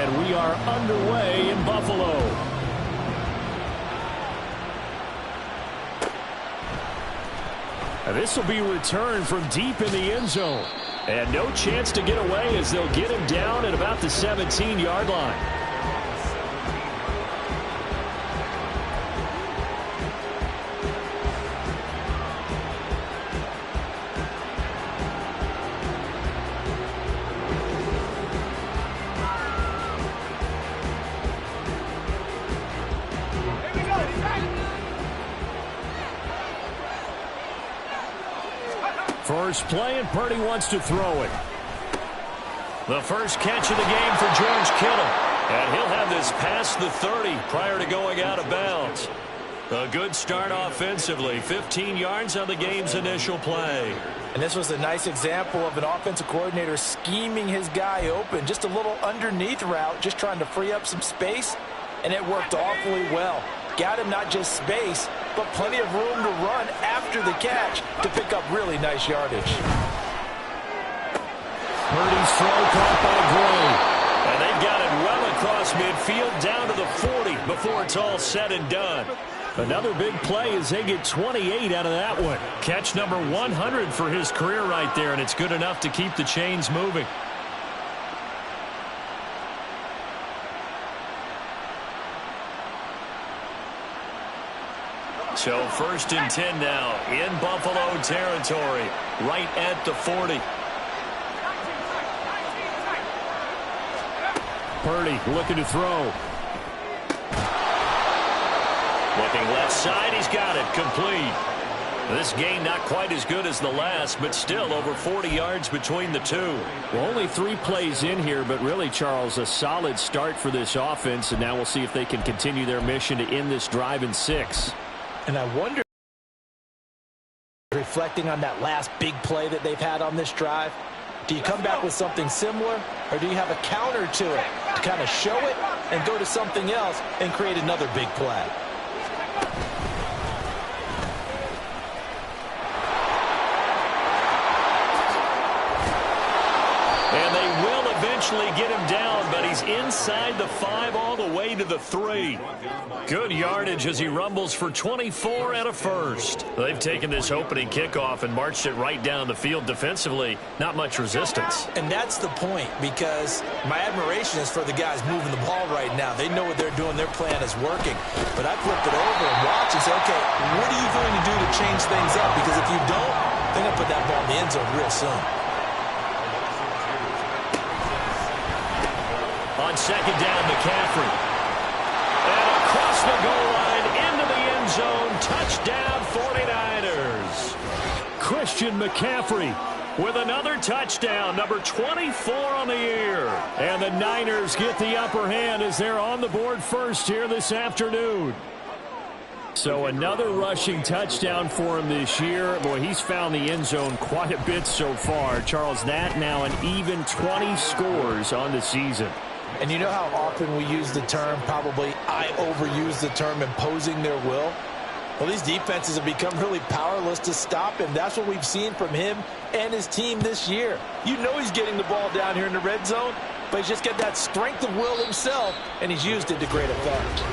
And we are underway in Buffalo. This will be returned from deep in the end zone. And no chance to get away as they'll get him down at about the 17-yard line. First play, and Purdy wants to throw it. The first catch of the game for George Kittle. And he'll have this past the 30 prior to going out of bounds. A good start offensively. 15 yards on the game's initial play. And this was a nice example of an offensive coordinator scheming his guy open. Just a little underneath route, just trying to free up some space. And it worked awfully well. Got him not just space, but plenty of room to run after the catch to pick up really nice yardage. Purdy's throw caught by Gray. And they've got it well across midfield down to the 40 before it's all said and done. Another big play as they get 28 out of that one. Catch number 100 for his career right there, and it's good enough to keep the chains moving. So first and 10 now in Buffalo territory, right at the 40. Purdy looking to throw. Looking left side, he's got it, complete. This game not quite as good as the last, but still over 40 yards between the two. Well, only 3 plays in here, but really, Charles, a solid start for this offense, and now we'll see if they can continue their mission to end this drive in 6. And I wonder, reflecting on that last big play that they've had on this drive, do you come back with something similar, or do you have a counter to it to kind of show it and go to something else and create another big play? And they will eventually get him down, but he's inside the 5 all the way to the 3. Good yardage as he rumbles for 24 and a first. They've taken this opening kickoff and marched it right down the field defensively. Not much resistance. And that's the point, because my admiration is for the guys moving the ball right now. They know what they're doing. Their plan is working. But I flip it over and watch and say, okay, what are you going to do to change things up? Because if you don't, they're going to put that ball in the end zone real soon. On second down, McCaffrey. And across the goal line, into the end zone, touchdown 49ers. Christian McCaffrey with another touchdown, number 24 on the year. And the Niners get the upper hand as they're on the board first here this afternoon. So another rushing touchdown for him this year. Boy, he's found the end zone quite a bit so far. Charles, that now an even 20 scores on the season. And you know how often we use the term, probably I overuse the term, imposing their will? Well, these defenses have become really powerless to stop him. That's what we've seen from him and his team this year. You know he's getting the ball down here in the red zone, but he's just got that strength of will himself, and he's used it to great effect.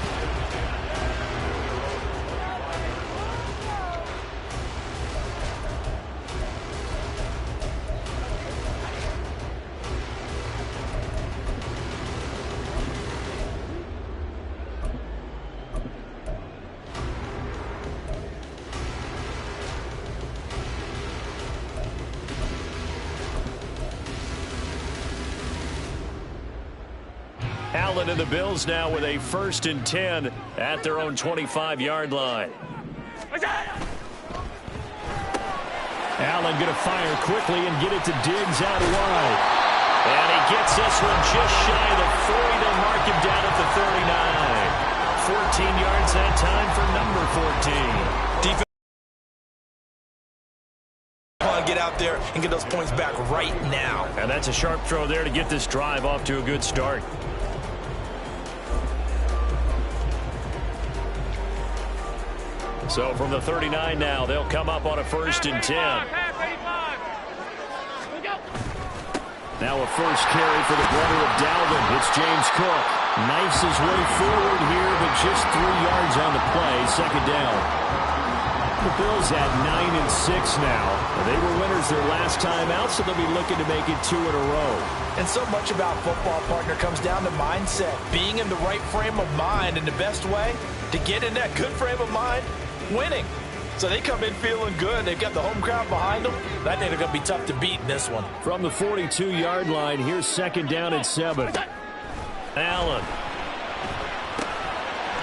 Allen and the Bills now with a first and 10 at their own 25-yard line. Allen going to fire quickly and get it to Diggs out wide. And he gets this one just shy of the 40. They'll mark him down at the 39. 14 yards that time for number 14. Defense get out there and get those points back right now. And that's a sharp throw there to get this drive off to a good start. So from the 39 now, they'll come up on a first and 10. Now a first carry for the brother of Dalvin. It's James Cook. Knifes his way forward here, but just 3 yards on the play. Second down. The Bills at 9-6 now. They were winners their last time out, so they'll be looking to make it 2 in a row. And so much about football, partner, comes down to mindset. Being in the right frame of mind, and the best way to get in that good frame of mind, winning. So they come in feeling good. They've got the home crowd behind them. I think they're going to be tough to beat in this one. From the 42-yard line, here's second down and 7. Allen.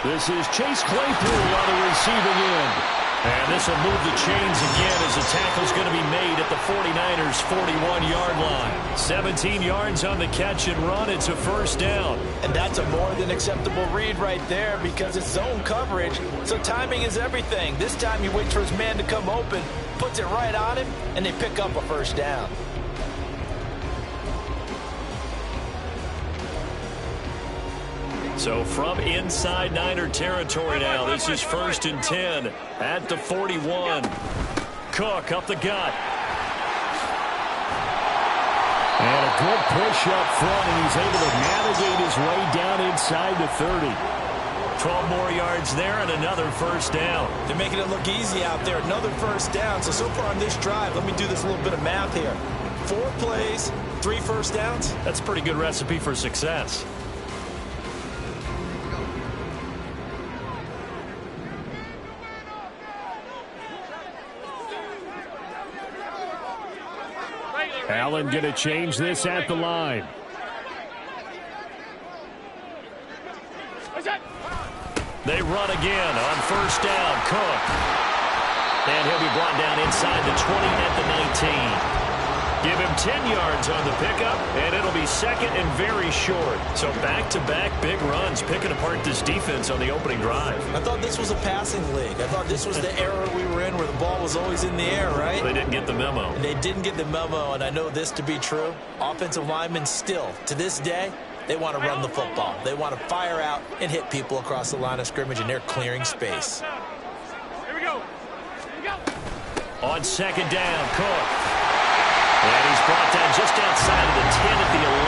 This is Chase Claypool on the receiving end. And this will move the chains again as the tackle's going to be made at the 49ers' 41-yard line. 17 yards on the catch and run. It's a first down. And that's a more than acceptable read right there because it's zone coverage, so timing is everything. This time he waits for his man to come open, puts it right on him, and they pick up a first down. So from inside Niner territory now, this is 1st and 10 at the 41. Cook up the gut. And a good push up front, and he's able to navigate his way down inside the 30. 12 more yards there and another first down. They're making it look easy out there. Another first down. So far on this drive, let me do this little bit of math here. 4 plays, 3 first downs. That's a pretty good recipe for success. Allen going to change this at the line. They run again on first down. Cook. And he'll be brought down inside the 20 at the 19. Give him 10 yards on the pickup, and it'll be second and very short. So back-to-back big runs, picking apart this defense on the opening drive. I thought this was a passing league. I thought this was the era we were in where the ball was always in the air, right? They didn't get the memo. And they didn't get the memo, and I know this to be true. Offensive linemen still, to this day, they want to run the football. They want to fire out and hit people across the line of scrimmage, and they're clearing space. Here we go. Here we go. On second down, Cook. And he's brought down just outside of the 10 at the 11.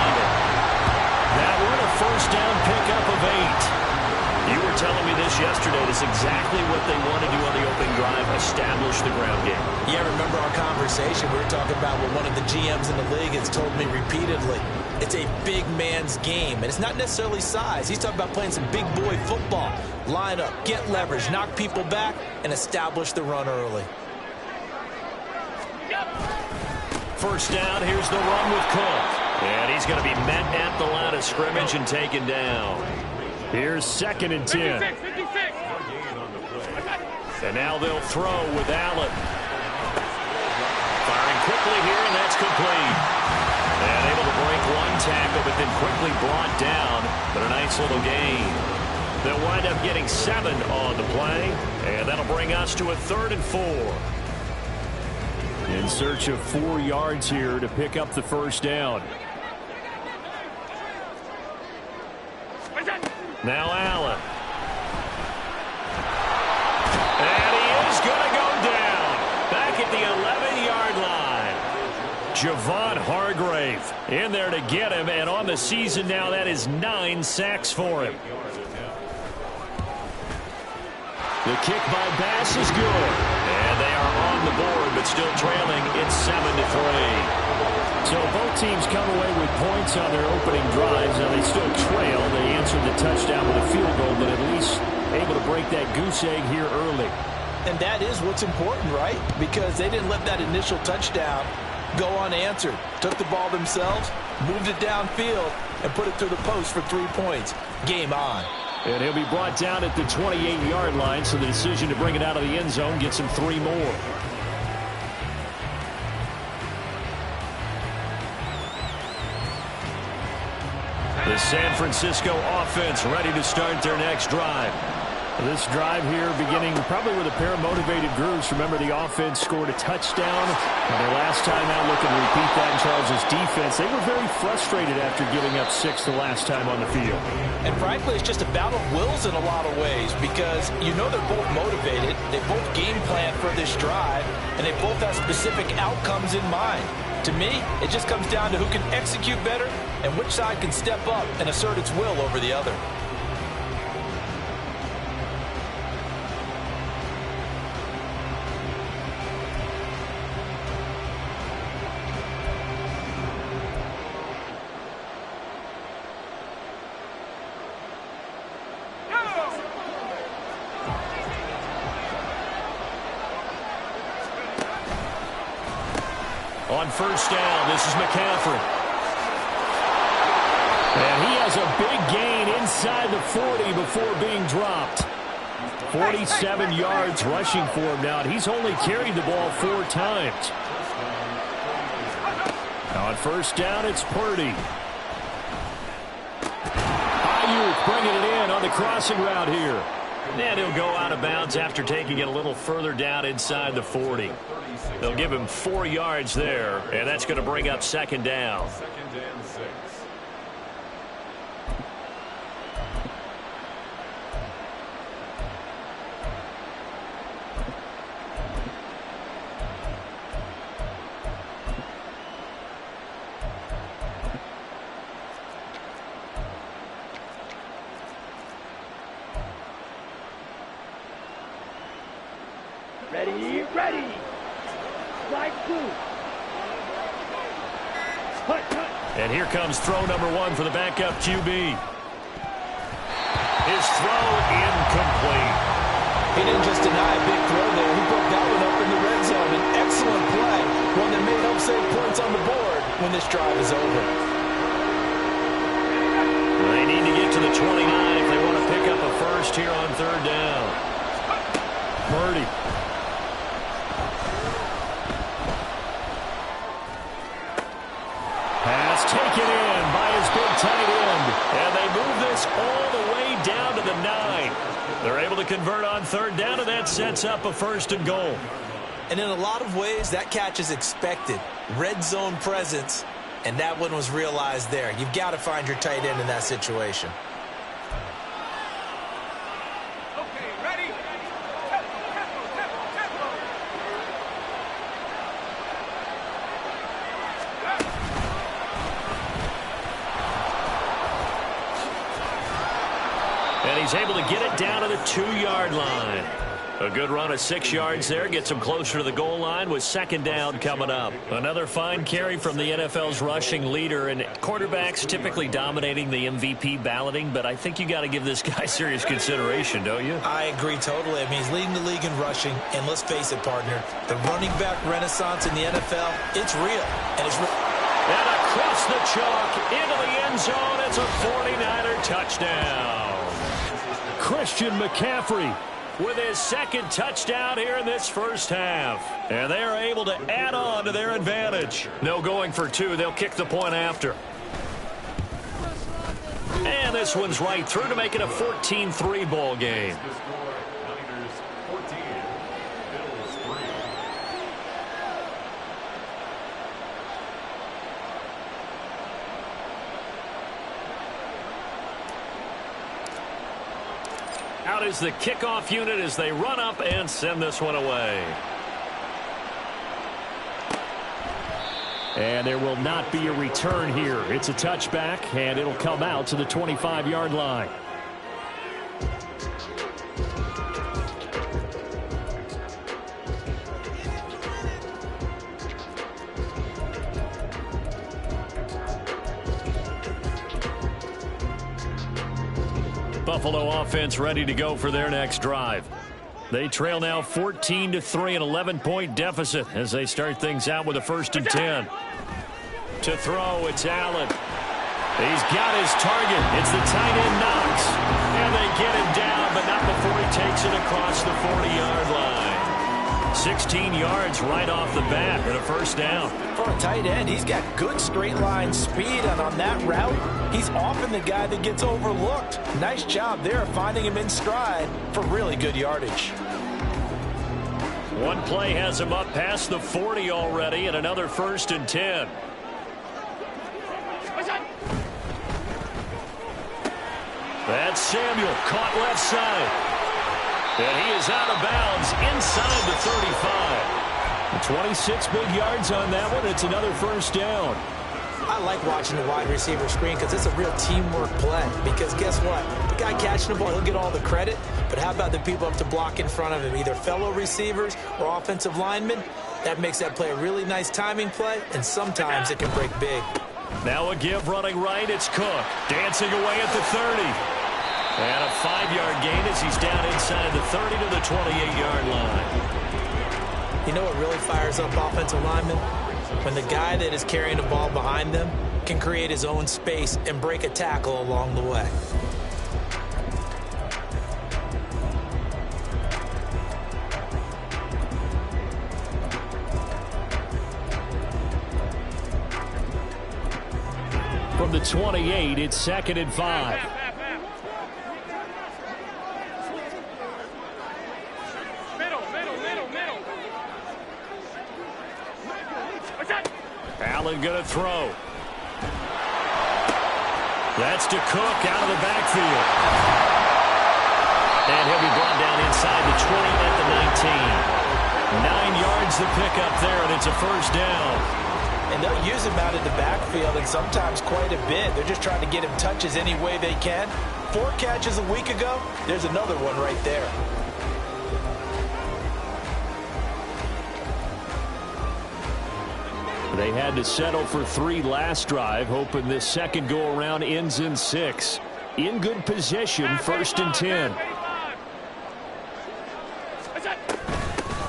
That one a first down pickup of 8. You were telling me this yesterday. This is exactly what they want to do on the opening drive, establish the ground game. Yeah, remember our conversation. We were talking about what one of the GMs in the league has told me repeatedly. It's a big man's game, and it's not necessarily size. He's talking about playing some big boy football. Line up, get leverage, knock people back, and establish the run early. First down, here's the run with Cook. And he's going to be met at the line of scrimmage and taken down. Here's second and 10. 56, 56. And now they'll throw with Allen. Firing quickly here, and that's complete. And able to break one tackle, but then quickly brought down. But a nice little gain. They'll wind up getting 7 on the play. And that'll bring us to a 3rd and 4. In search of 4 yards here to pick up the first down. Now Allen. And he is going to go down. Back at the 11-yard line. Javon Hargrave in there to get him. And on the season now, that is 9 sacks for him. The kick by Bass is good. And they are on the board, but still trailing. It's 7-3. So both teams come away with points on their opening drives. Now they still trail. They answered the touchdown with a field goal, but at least able to break that goose egg here early. And that is what's important, right? Because they didn't let that initial touchdown go unanswered. Took the ball themselves, moved it downfield, and put it through the post for 3 points. Game on. And he'll be brought down at the 28-yard line, so the decision to bring it out of the end zone gets him 3 more. The San Francisco offense ready to start their next drive. This drive here beginning probably with a pair of motivated groups. Remember, the offense scored a touchdown. And their last time out looking to repeat that in Charles' defense. They were very frustrated after giving up 6 the last time on the field. And frankly, it's just a battle of wills in a lot of ways because you know they're both motivated. They both game plan for this drive, and they both have specific outcomes in mind. To me, it just comes down to who can execute better and which side can step up and assert its will over the other. On first down, this is McCaffrey. And he has a big gain inside the 40 before being dropped. 47 yards rushing for him now, and he's only carried the ball 4 times. On first down, it's Purdy. Ayuk bringing it in on the crossing route here. And he'll go out of bounds after taking it a little further down inside the 40. They'll give him 4 yards there, and that's going to bring up second down. Ready. Slide 2. And here comes throw number 1 for the backup QB. His throw incomplete. He didn't just deny a big throw there. He put that one up in the red zone. An excellent play. One that may help save points on the board when this drive is over. They need to get to the 29 if they want to pick up a first here on third down. Purdy. Pass taken in by his big tight end. And they move this all the way down to the 9. They're able to convert on third down, and that sets up a first and goal. And in a lot of ways, that catch is expected. Red zone presence, and that one was realized there. You've got to find your tight end in that situation. Okay, ready? Tempo. And he's able to get it down to the 2-yard line. A good run of 6 yards there gets him closer to the goal line with second down coming up. Another fine carry from the NFL's rushing leader, and quarterbacks typically dominating the MVP balloting, but I think you got to give this guy serious consideration, don't you? I agree totally. I mean, he's leading the league in rushing, and let's face it, partner, the running back renaissance in the NFL, it's real. And across the chalk into the end zone, it's a 49er touchdown. Christian McCaffrey with his second touchdown here in this first half. And they are able to add on to their advantage. No going for 2. They'll kick the point after. And this one's right through to make it a 14-3 ball game. Out is the kickoff unit as they run up and send this one away. And there will not be a return here. It's a touchback, and it'll come out to the 25-yard line. Buffalo offense ready to go for their next drive. They trail now 14-3, an 11-point deficit as they start things out with a 1st and 10. To throw, it's Allen. He's got his target. It's the tight end Knox. And they get him down, but not before he takes it across the 40-yard line. 16 yards right off the bat and a first down. For a tight end, he's got good straight line speed, and on that route, he's often the guy that gets overlooked. Nice job there of finding him in stride for really good yardage. One play has him up past the 40 already, and another 1st and 10. That's Samuel, caught left side. And he is out of bounds inside the 35. 26 big yards on that one. It's another first down. I like watching the wide receiver screen because it's a real teamwork play. Because guess what? The guy catching the ball, he'll get all the credit. But how about the people up to block in front of him, either fellow receivers or offensive linemen? That makes that play a really nice timing play, and sometimes it can break big. Now a give running right. It's Cook dancing away at the 30. And a 5-yard gain as he's down inside the 30 to the 28-yard line. You know what really fires up offensive linemen? When the guy that is carrying the ball behind them can create his own space and break a tackle along the way. From the 28, it's 2nd and 5. Allen going to throw. That's to Cook out of the backfield. And he'll be brought down inside the 20 at the 19. 9 yards to pick up there, and it's a first down. And they'll use him out of the backfield, and sometimes quite a bit. They're just trying to get him touches any way they can. 4 catches a week ago, there's another one right there. They had to settle for 3 last drive, hoping this second go-around ends in 6. In good position, 1st and 10.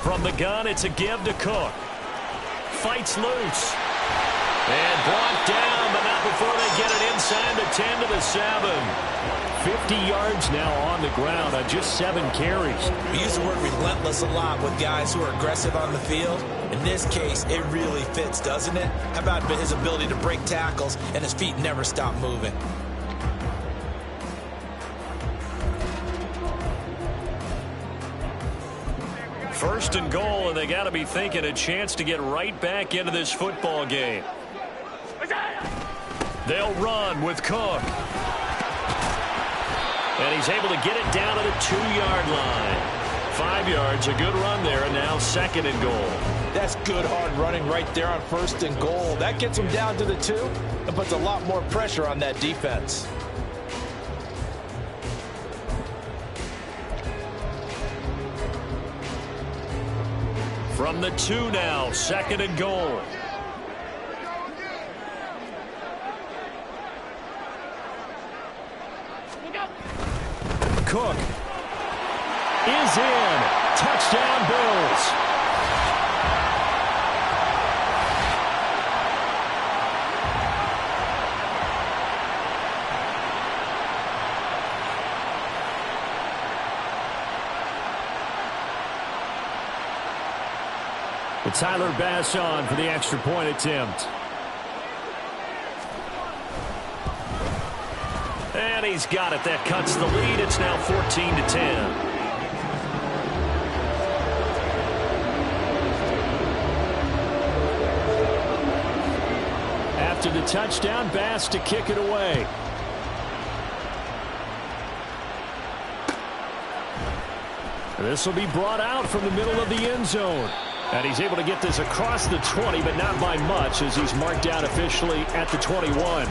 From the gun, it's a give to Cook. Fights loose. And brought down, but not before they get it inside the 10 to the 7. 50 yards now on the ground on just 7 carries. We use the word relentless a lot with guys who are aggressive on the field. In this case, it really fits, doesn't it? How about his ability to break tackles and his feet never stop moving? First and goal, and they got to be thinking a chance to get right back into this football game. They'll run with Cook. And he's able to get it down to the 2-yard line. 5 yards, a good run there, and now 2nd and goal. That's good hard running right there on 1st and goal. That gets him down to the 2 and puts a lot more pressure on that defense. From the 2 now, 2nd and goal. Cook is in. Touchdown, Bills. With Tyler Bass on for the extra point attempt. And he's got it. That cuts the lead. It's now 14-10. After the touchdown, Bass to kick it away. This will be brought out from the middle of the end zone. And he's able to get this across the 20, but not by much, as he's marked down officially at the 21.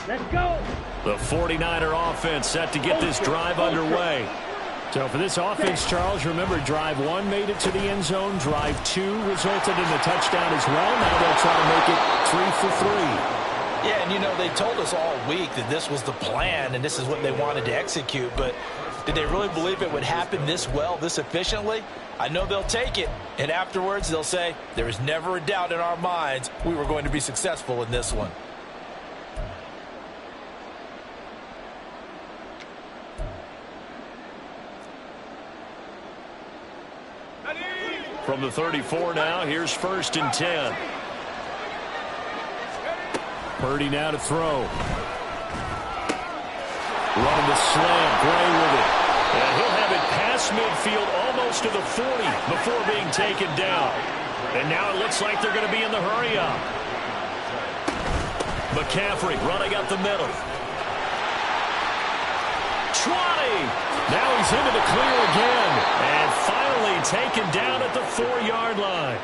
Let's go. The 49er offense set to get this drive underway. So for this offense, Charles, remember drive 1 made it to the end zone. Drive 2 resulted in a touchdown as well. Now they'll try to make it 3 for 3. Yeah, and you know, they told us all week that this was the plan and this is what they wanted to execute, but did they really believe it would happen this well, this efficiently? I know they'll take it, and afterwards they'll say, there was never a doubt in our minds we were going to be successful in this one. From the 34 now, here's 1st and 10. Purdy now to throw. Running the slant, Gray with it. And he'll have it past midfield almost to the 40 before being taken down. And now it looks like they're going to be in the hurry-up. McCaffrey running up the middle. 20. Now he's into the clear again. And finally taken down at the 4-yard line.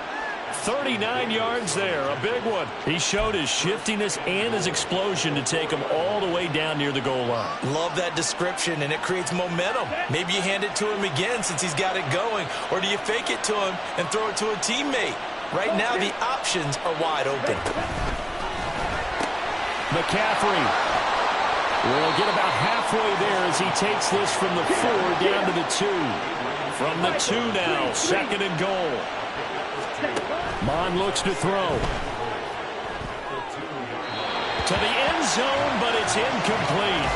39 yards there, a big one. He showed his shiftiness and his explosion to take him all the way down near the goal line. Love that description, and it creates momentum. Maybe you hand it to him again since he's got it going, or do you fake it to him and throw it to a teammate? Right now, the options are wide open. McCaffrey will get about halfway there as he takes this from the 4 down to the 2. From the 2 now, 2nd and goal. Mond looks to throw. To the end zone, but it's incomplete.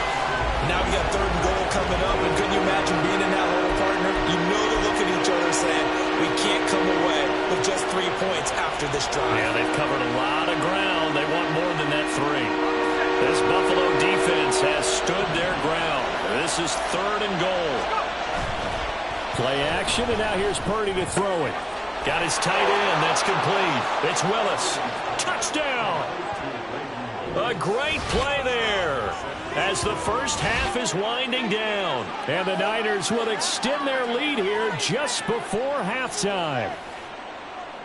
Now we got 3rd and goal coming up, and couldn't you imagine being in that hole, partner? You know they're looking at each other saying, we can't come away with just 3 points after this drive. Yeah, they've covered a lot of ground. They want more than that 3. This Buffalo defense has stood their ground. This is 3rd and goal. Play action, and now here's Purdy to throw it. Got his tight end. That's complete. It's Willis. Touchdown. A great play there as the first half is winding down. And the Niners will extend their lead here just before halftime.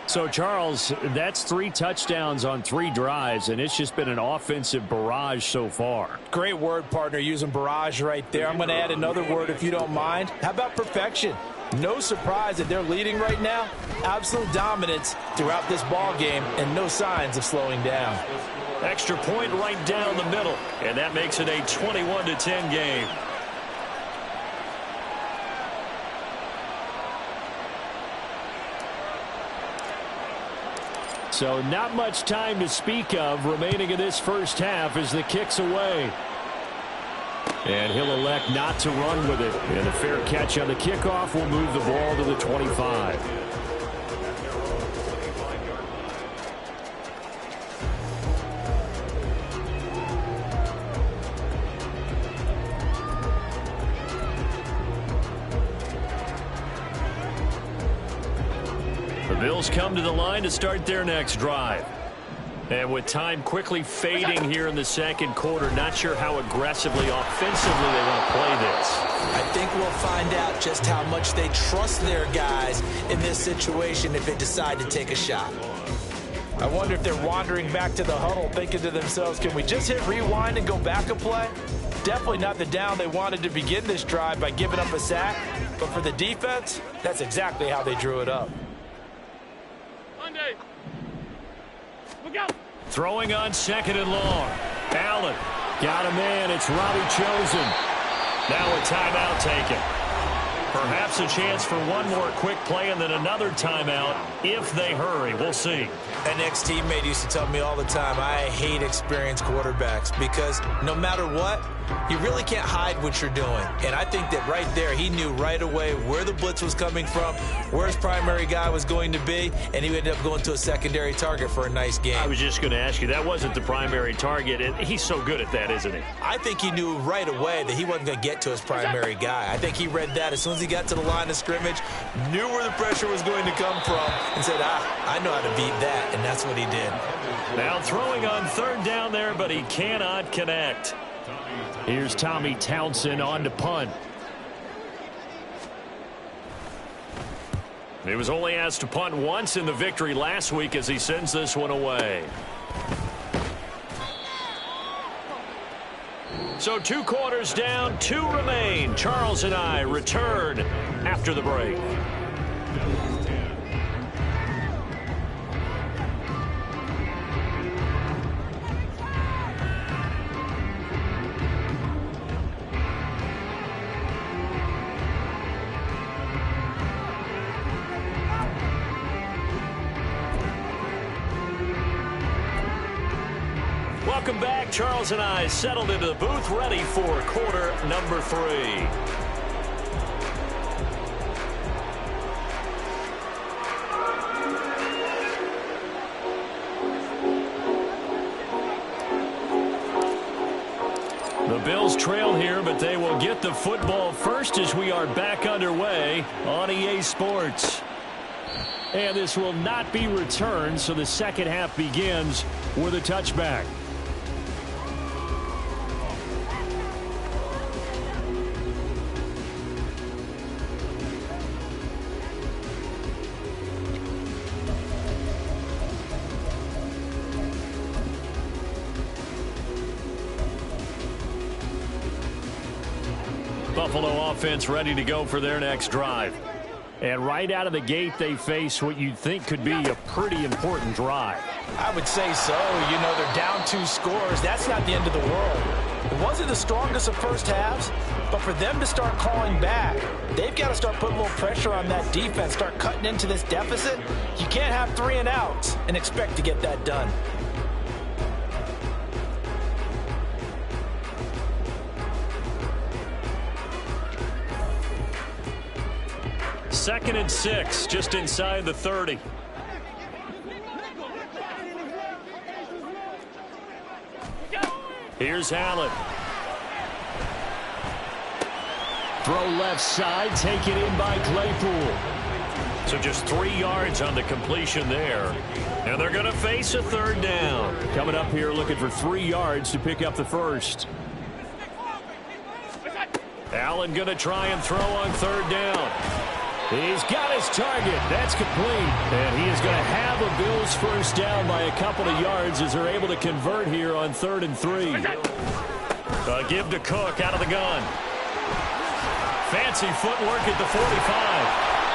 So, Charles, that's 3 touchdowns on 3 drives, and it's just been an offensive barrage so far. Great word, partner, using barrage right there. I'm going to add another word if you don't mind. How about perfection? No surprise that they're leading right now. Absolute dominance throughout this ball game and no signs of slowing down. Extra point right down the middle, and that makes it a 21-10 game. So not much time to speak of remaining in this first half as the kick's away. And he'll elect not to run with it. And a fair catch on the kickoff will move the ball to the 25. The Bills come to the line to start their next drive. And with time quickly fading here in the second quarter, not sure how aggressively, offensively they want to play this. I think we'll find out just how much they trust their guys in this situation if they decide to take a shot. I wonder if they're wandering back to the huddle thinking to themselves, can we just hit rewind and go back a play? Definitely not the down they wanted to begin this drive by giving up a sack. But for the defense, that's exactly how they drew it up. Throwing on 2nd and long. Allen got a man. It's Robbie Chosen. Now a timeout taken. Perhaps a chance for one more quick play and then another timeout if they hurry. We'll see. An ex-teammate used to tell me all the time, I hate experienced quarterbacks because no matter what, you really can't hide what you're doing. And I think that right there, he knew right away where the blitz was coming from, where his primary guy was going to be, and he ended up going to a secondary target for a nice game. I was just going to ask you, that wasn't the primary target. And he's so good at that, isn't he? I think he knew right away that he wasn't going to get to his primary guy. I think he read that as soon as he got to the line of scrimmage, knew where the pressure was going to come from, and said, I know how to beat that, and that's what he did. Now throwing on 3rd down there, but he cannot connect. Here's Tommy Townsend on to punt. He was only asked to punt once in the victory last week as he sends this one away. So 2 quarters down, 2 remain. Charles and I return after the break. Welcome back. Charles and I settled into the booth, ready for quarter number 3. The Bills trail here, but they will get the football first as we are back underway on EA Sports. And this will not be returned, so the second half begins with a touchback. Buffalo offense ready to go for their next drive. And right out of the gate, they face what you'd think could be a pretty important drive. I would say so. You know, they're down 2 scores. That's not the end of the world. It wasn't the strongest of first halves, but for them to start clawing back, they've got to start putting a little pressure on that defense, start cutting into this deficit. You can't have 3 and outs and expect to get that done. Second and 6, just inside the 30. Here's Allen. Throw left side, taken in by Claypool. So just 3 yards on the completion there. And they're going to face a third down. Coming up here looking for 3 yards to pick up the first. Allen going to try and throw on third down. He's got his target. That's complete. And he is going to have the Bills first down by a couple of yards as they're able to convert here on 3rd and 3. Give to Cook out of the gun. Fancy footwork at the 45.